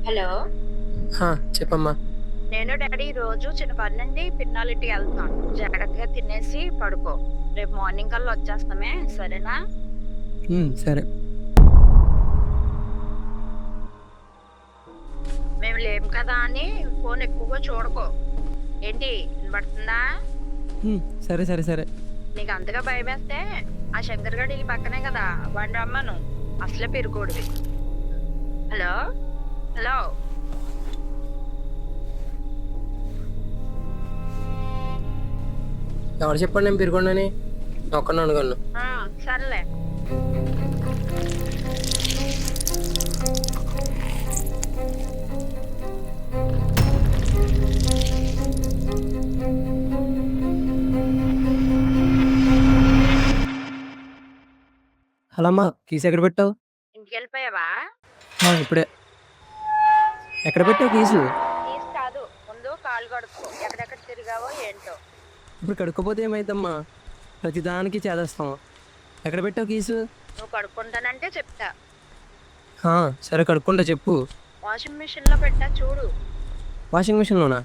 Hello. చెప్పమ్మా. నేను daddy రోజు చిన్న పని నుండి పిన్నాలింటికి వెళ్తాను. జాగ్రత్తగా తినేసి పడుకో. రేపు మార్నింగ్ కల్లా వచ్చేస్తామే, సరేనా? సరే. మేము లేము కదా అని ఫోన్ ఎక్కువగా చూడకో. ఏంటి వినపడుతుందా? సరే సరే సరే. నీకు అంతగా భయం వేస్తే ఆ శంకర్ గడి ఇల్లు పక్కనే కదా, వాడిని రమ్మను. అసలే పెరుకోడివి. Hello hello. ఎవరు చెప్పండి నేను పెరుగుండని? ఒక్కడిని అనుకోను. సర్లే. హలో అమ్మా, కీస్ ఎక్కడ పెట్టావు? ఇంటికి వెళ్ళిపోయావా? ఇప్పుడే. ఎక్కడ పెట్టావు కీసు? కీస్ కాదు, ముందు కాలు కడుక్కో. ఎక్కడెక్కడ తిరిగావో ఏంటో. ఇప్పుడు కడుక్కోపోతే ఏమైందమ్మా? ప్రతిదానికి చేదేస్తాం. ఎక్కడ పెట్టావు కీసు? నువ్వు కడుక్కుంటానంటే చెప్తా. సరే కడుక్కుంటా, చెప్పు. వాషింగ్ మిషన్ లో పెట్టా, చూడు. వాషింగ్ మిషన్లోనా?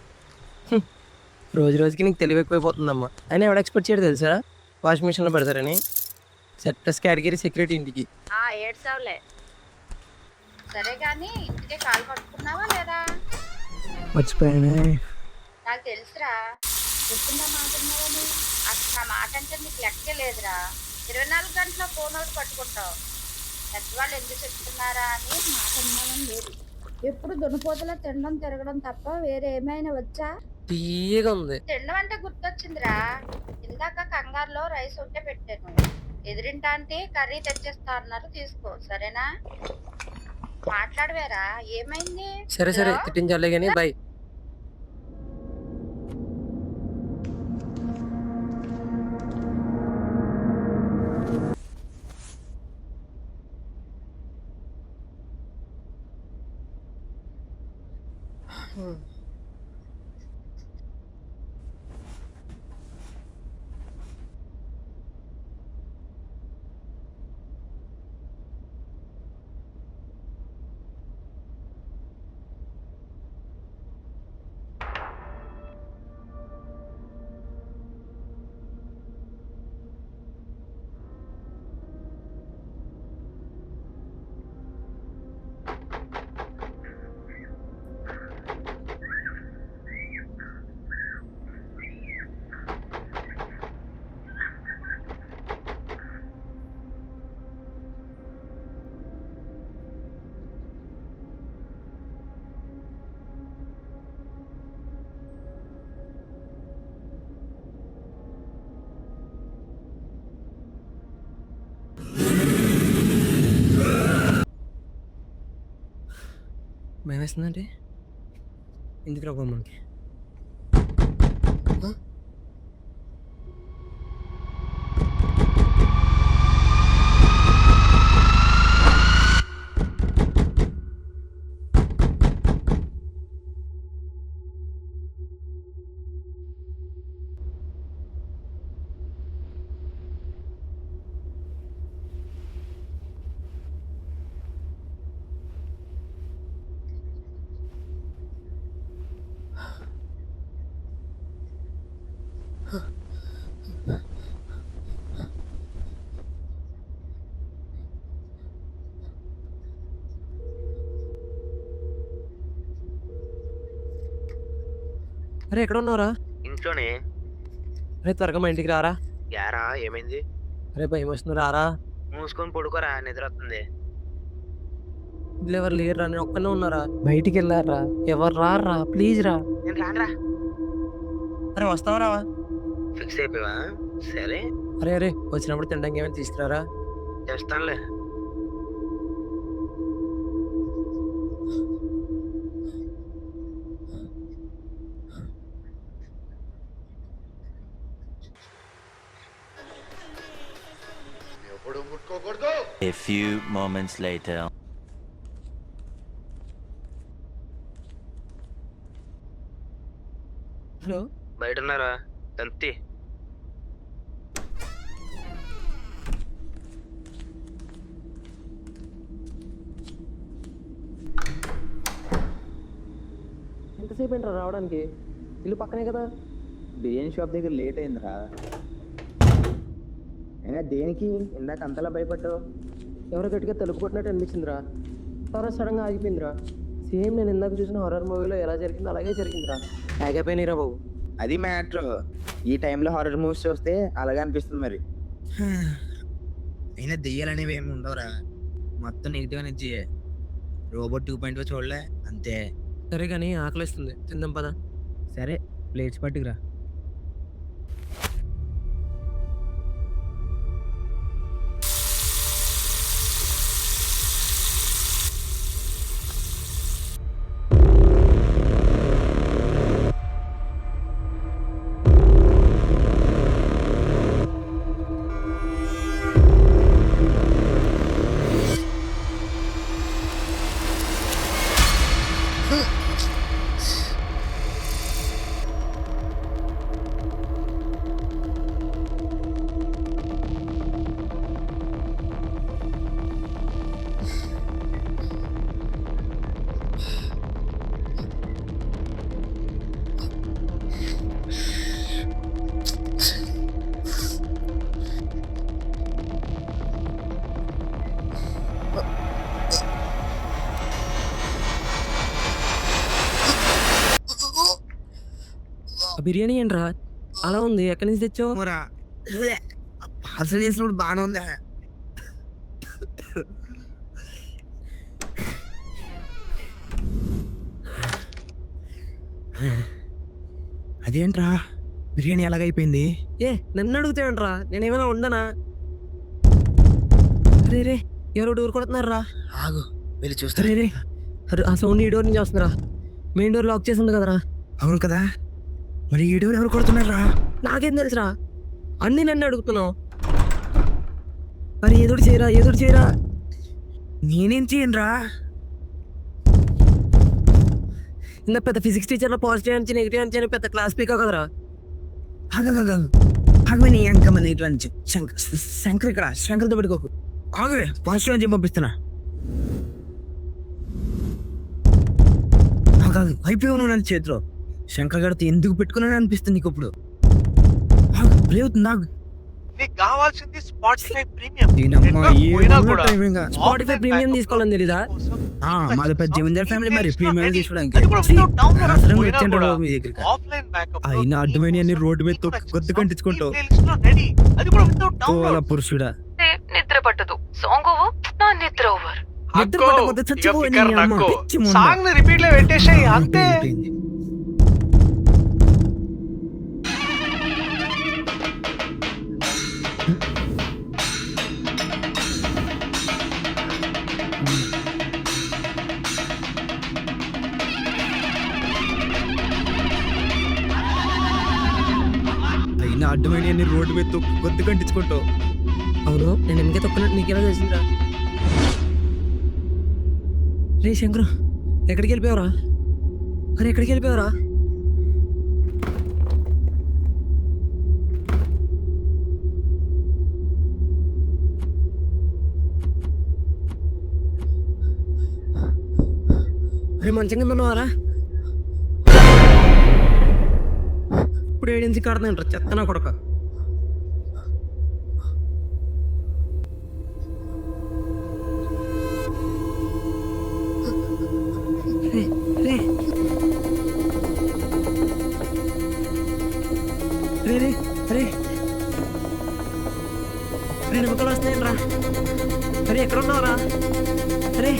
రోజు రోజుకి నీకు తెలివి ఎక్కువైపోతుందమ్మా. అయినా ఎవడ ఎక్స్పెక్ట్ చేయడు తెలుసా వాషింగ్ మిషన్లో పెడతారని? సెట్టస్ కేటగిరీ సెక్యూరిటీ ఇంటికి. ఏడ్సావులే. సరే గాని ఇంటికే కాలు కడుక్కున్నావా లేదా? మర్చిపోయానే. నాకు తెలుసురా, చెప్పిందా మాట్లాడినావని. అసలు నా మాట అంటే నీకు లెక్కే లేదురా. 24 గంటల ఫోన్ ఒకటి పట్టుకుంటావు. పెద్దవాళ్ళు ఎందుకు చెప్తున్నారా అని మాట వినాలని లేదు. ఎప్పుడు దున్నపోతలో తినడం తిరగడం తప్ప వేరే ఏమైనా వచ్చా? తీయగా ఉంది. తినడం అంటే గుర్తొచ్చిందిరా. ఇందాక కంగారులో రైస్ ఉంటే పెట్టాను. ఎదురింటా అంటే కర్రీ తెచ్చేస్తా అన్నారు, తీసుకో, సరేనా? మాట్లాడవేరా, ఏమైంది? సరే సరే, తిట్టించాలే కానీ బాయ్. భయం వేస్తుందంటే ఎందుకు రాబో మనకి? అరే ఎక్కడ ఉన్నావురా? ఇంట్లోనే. అరే త్వరగా మా ఇంటికి రారా. యారా ఏమైంది? అరే భయం వస్తుంది, రారా. మూసుకొని పడుకోరా, నిద్ర వస్తుంది. ఇంట్లో ఎవరు లేరురా, నేను ఒక్కనే ఉన్నారా. బయటికి వెళ్ళారా, ఎవరు రారా, ప్లీజ్ రా. నేను రానరా. అరే వస్తావా రావా? ఫిక్స్ అయిపోయావా? సరే అరే అరే వచ్చినప్పుడు తినడానికి ఏమైనా తీసుకురారా. చేస్తానులే. A few moments later. Hello, బయట ఉన్నారా? తంతి. ఎంతసేపు ఏంట్రా రావడానికి? ఇల్లు పక్కనే కదా. బిర్యానీ షాప్ దగ్గర లేట్ అయిందిరా. అయినా దేనికి ఇందాక అంతలా భయపడ్డావు? ఎవరో గట్టిగా తలుపు కొట్టినట్టు అనిపించిందిరా. తర్వాత సడన్గా ఆగిపోయిందిరా. సేమ్ నేను ఇందాక చూసిన హారర్ మూవీలో ఎలా జరిగిందో అలాగే జరిగిందిరా. ఆగిపోయినరా బాబు. అది మ్యాటర్. ఈ టైంలో హారర్ మూవీస్ చూస్తే అలాగే అనిపిస్తుంది మరి. అయినా దెయ్యాలనేవి ఏమి ఉండవురా, మొత్తం నెగిటివ్ నుంచి. రోబోట్ 2.0 చూడలే అంతే. సరే కానీ ఆకలిస్తుంది, తిందాం పదా. సరే ప్లేట్స్ పట్టుకురా. బిర్యానీ ఏంట్రా అలా ఉంది? ఎక్కడి నుంచి తెచ్చావు? అసలు చేసినప్పుడు బాగానే ఉంది. అదేంట్రా బిర్యానీ ఎలాగైపోయింది? నన్ను అడుగుతాయంట్రా, నేనేమైనా ఉండనా? రే రే ఎవరో డోర్ కొడుతున్నారా? ఆగు వెళ్ళి చూస్తారే. రే అరే ఆ సౌండ్ ఈ డోర్ నుంచి వస్తుందిరా. మెయిన్ డోర్ లాక్ చేసి ఉంది కదరా. అవును కదా, మరి ఈ డోర్ ఎవరు కొడుతున్నారా? నాకేం తెలుసురా, అన్నీ నన్ను అడుగుతున్నావు. మరి ఏదోటి చేయరా, ఏదోటి చేయరా. నేనేం చేయనురా. ఇంత పెద్ద ఫిజిక్స్ టీచర్లో పాజిటివ్ నుంచి నెగిటివ్ నుంచి పెద్ద క్లాస్ పీకా కదరా. ఆగమని అంకమని ఇటువంటి శంకర్ ఇక్కడ శంకర్తో పెట్టుకోకు. ఆగవే పాజిటివ్ అని చెప్పి పంపిస్తున్నా. అయిపోయావు నువ్వు నన్ను చేతిలో. శంకర్ గారితో ఎందుకు పెట్టుకున్నాను అనిపిస్తుంది నీకు ఇప్పుడు. అవుతుంది ఆగు. నీకు కావాల్సింది స్పాటిఫై ప్రీమియం. స్పాటిఫై ప్రీమియం తీసుకోవాలని తెలీదా? మాది పెద్ద జమీందార్ ఫ్యామిలీ, మరి ప్రీమియం తీసుకోవడానికి ఆఫ్లైన్ బ్యాకప్ అయినా అడ్డమైన అన్ని రోడ్డు మీద కొద్ది కంటించుకుంటావు. అలా పురుషుడా నిద్ర పట్టదు. సాంగ్ ఓవర్ నా నిద్ర ఓవర్. సాంగ్ ని రిపీట్ లో పెట్టేసాయి అంతే. అయినా అడ్డమైన అన్ని రోడ్డు మీద కొద్ది కంటించుకుంటావు. అవును, నేను ఎందుకే తొక్కున్నట్టు నీకెలా తెలిసిందిరా? రే శంకరు, ఎక్కడికి వెళ్ళిపోయావురా? అరే ఎక్కడికి వెళ్ళిపోయావురా? రే మంచం కింద ఉన్నావారా? ఇప్పుడు ఏడెన్సీ కాడుతుందంటారు చెత్తనా కొడక. నిమ్మకాలు వస్తున్నాయండి రా. అరే ఎక్కడ ఉన్నావురా? అరే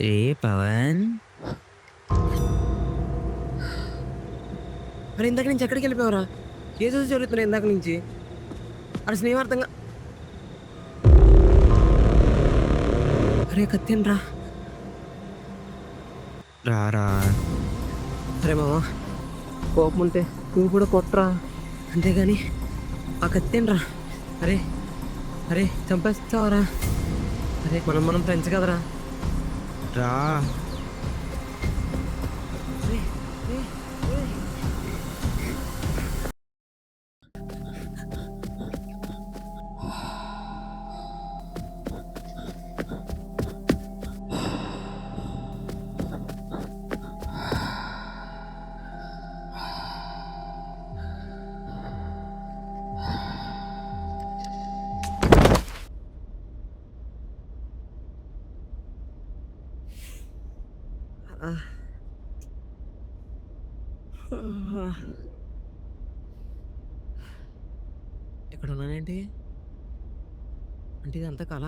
రే పవన్, మరి ఇందాక నుంచి ఎక్కడికి వెళ్ళిపోయావరా? ఏదో జరుగుతున్నాయి ఇందాక నుంచి. అరే స్నేహార్థంగా అరే కత్తేనరా. రారా. అరే మామ, కోపం ఉంటే నువ్వు కూడా కొట్టరా, అంతేగాని ఆ కత్తేనరా. అరే అరే చంపేస్తావరా. అరే మనం ఫ్రెండ్స్ కదరా. రా. ఎక్కడ ఉన్నానేంటి అంటే ఇదంతా కళ?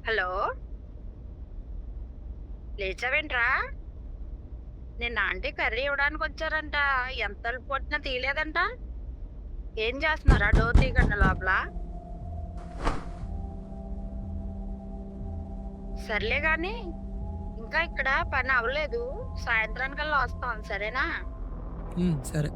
హలో, లేచావేంట్రా? నిన్న ఆంటీ కర్రీ ఇవ్వడానికి వచ్చారంట. ఎంత తలుపు కొట్టినా తీయలేదంట. ఏం చేస్తున్నారా? డోర్ తీయకండి లోపల. సర్లే గాని ఇంకా ఇక్కడ పని అవ్వలేదు. సాయంత్రానికల్లా వస్తాం, సరేనా? సరే.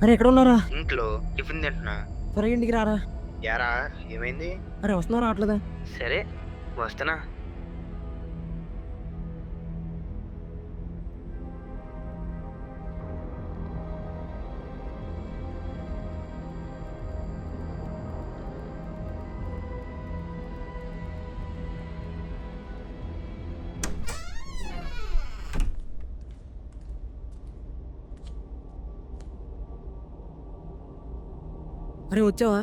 అరే ఎక్కడ ఉన్నారా? ఇంట్లో టిఫిన్ తింటున్నా. త్వరగా ఇంటికి రారా. యారా ఏమైంది? అరే వస్తున్నారా రావట్లేదా? సరే వస్తున్నా. అరే వచ్చావా?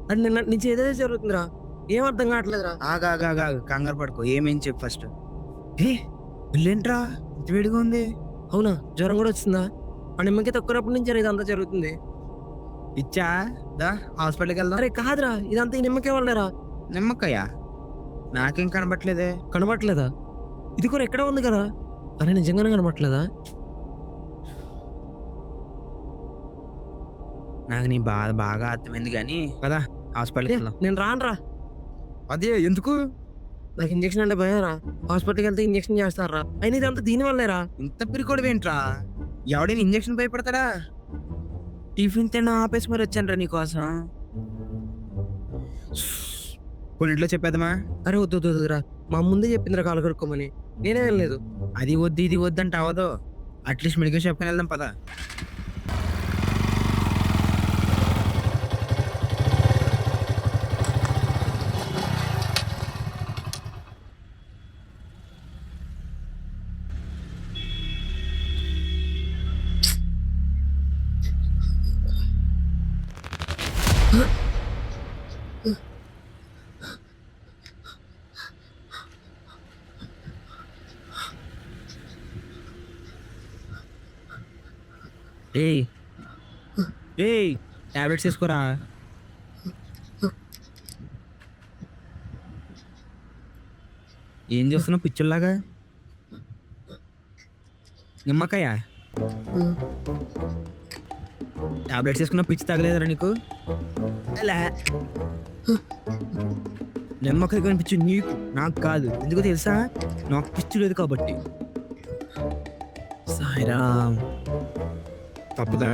అరే నిన్న నుంచి ఏదైతే జరుగుతుందిరా, ఏం అర్థం కావట్లేదురా. ఆగా కంగారు పడుకో. ఏమేం చెప్పు ఫస్ట్. వెళ్ళేంట్రా ఇంత వేడిగా ఉంది? అవునా, జ్వరం కూడా వచ్చిందా? ఆ నిమ్మకి తక్కువప్పుడు నుంచి ఇదంతా జరుగుతుంది. ఇచ్చా దా హాస్పిటల్కి వెళ్దాం. అరే కాదురా, ఇదంతా ఈ నిమ్మకే వాళ్ళరా. నిమ్మకాయ నాకేం కనబట్లేదే. కనబట్లేదా? ఇది కూడా ఎక్కడ ఉంది కదా. అరే నిజంగానే కనబట్లేదా? నాకు నీ బాధ బాగా అర్థమైంది కానీ కదా హాస్పిటల్కి వెళ్దాం. నేను రానురా. అదే ఎందుకు? నాకు ఇంజక్షన్ అంటే భయరా. హాస్పిటల్కి వెళ్తే ఇంజక్షన్ చేస్తారా. అయినా ఇదంతా దీని వల్లేరా. ఇంత పిరికోడు ఏంట్రా? ఎవడైనా ఇంజక్షన్ భయపడతాడా? టిఫిన్ తిన ఆపేసి మరి వచ్చాను రా నీకోసం. కొన్నింట్లో చెప్పేద్దామా? అరే వద్దు వద్దు వద్దురా, మా ముందే చెప్పిందిరా కాలు కడుక్కోమని. నేనే వెళ్ళలేదు. అది వద్దు ఇది వద్దు అంటే అవదు. అట్లీస్ట్ మెడికల్ షాప్కి వెళ్దాం పదా. ఏయ్ ఏయ్ టాబ్లెట్స్ వేసుకోరా. ఏం చేస్తున్నావు పిచ్చుల్లాగా? నిమ్మకాయ టాబ్లెట్స్ వేసుకున్న పిచ్చి తగలేదురా నీకు? ఎలా నిమ్మకాయ కనిపించు నీకు, నాకు కాదు. ఎందుకు తెలుసా? నాకు పిచ్చి లేదు కాబట్టి. సాయిరామ్. తప్పుదా?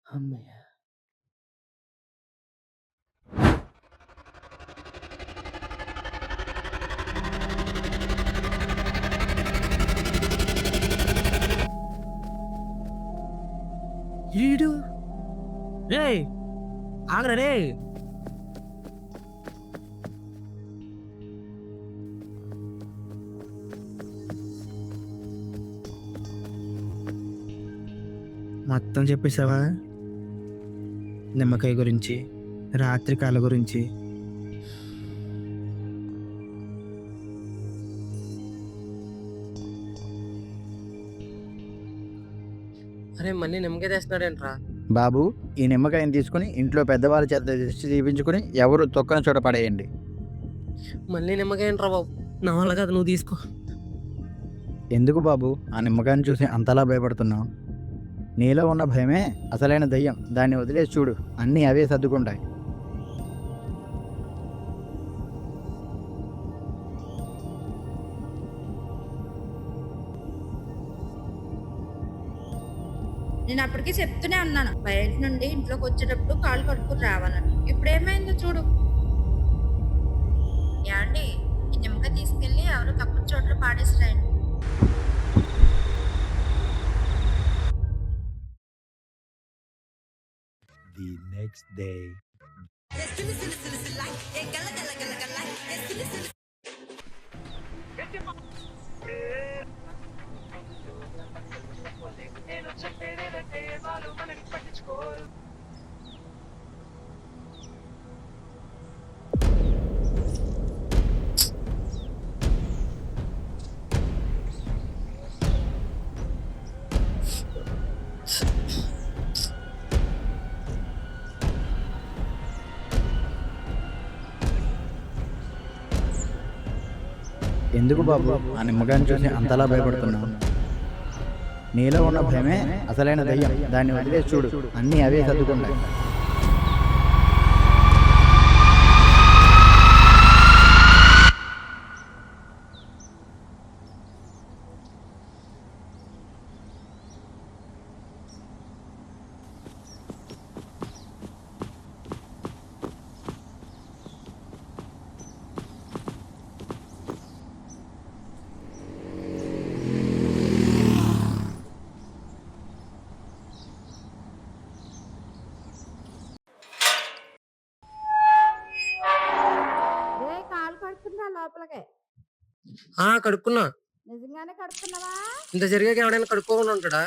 అమ్మయ్య. ఈడు రే ఆగరా రే. మొత్తం చెప్పేసావా? నిమ్మకాయ గురించి, రాత్రి కాల గురించి. అరే మళ్ళీ నిమ్మకాయ తెస్తున్నాడేంట్రా? బాబు, ఈ నిమ్మకాయని తీసుకుని ఇంట్లో పెద్దవాళ్ళ చేత దిష్టి తీపించుకుని ఎవరు తొక్కని చోట పడేయండి. మళ్ళీ నిమ్మకాయ ఏంట్రా బాబు? నా వల్ల కాదు, నువ్వు తీసుకో. ఎందుకు బాబు ఆ నిమ్మకాయని చూసి అంతలా భయపడుతున్నావు? నీలో ఉన్న భయమే అసలైన దయ్యం. దాన్ని వదిలేసి చూడు, అన్నీ అవే సర్దుకుంటాయి. నేను అప్పటికి చెప్తూనే ఉన్నాను, బయట నుండి ఇంట్లోకి వచ్చేటప్పుడు కాళ్ళు కడుక్కుని రావాలని. ఇప్పుడు ఏమైందో చూడు. యాండి, ఈ నిమ్మకాయ తీసుకెళ్ళి ఎవరు తప్పుడు చోట్ల పాడేసి రాయండి. The next day. ఎందుకు బాబు ఆ నిమ్మకాయని చూసి అంతలా భయపడుతున్నావు? నీలో ఉన్న భయమే అసలైన దయ్యం. దాన్ని వదిలేసి చూడు, అన్నీ అవే సర్దుకుంటాయి. కాలు కడుతున్నా లోపలకే. కడుక్కున్నా. నిజంగానే కడుతున్నావా? ఇంత జరిగాక ఎవడైనా కడుక్కోకుండా ఉంటాడా?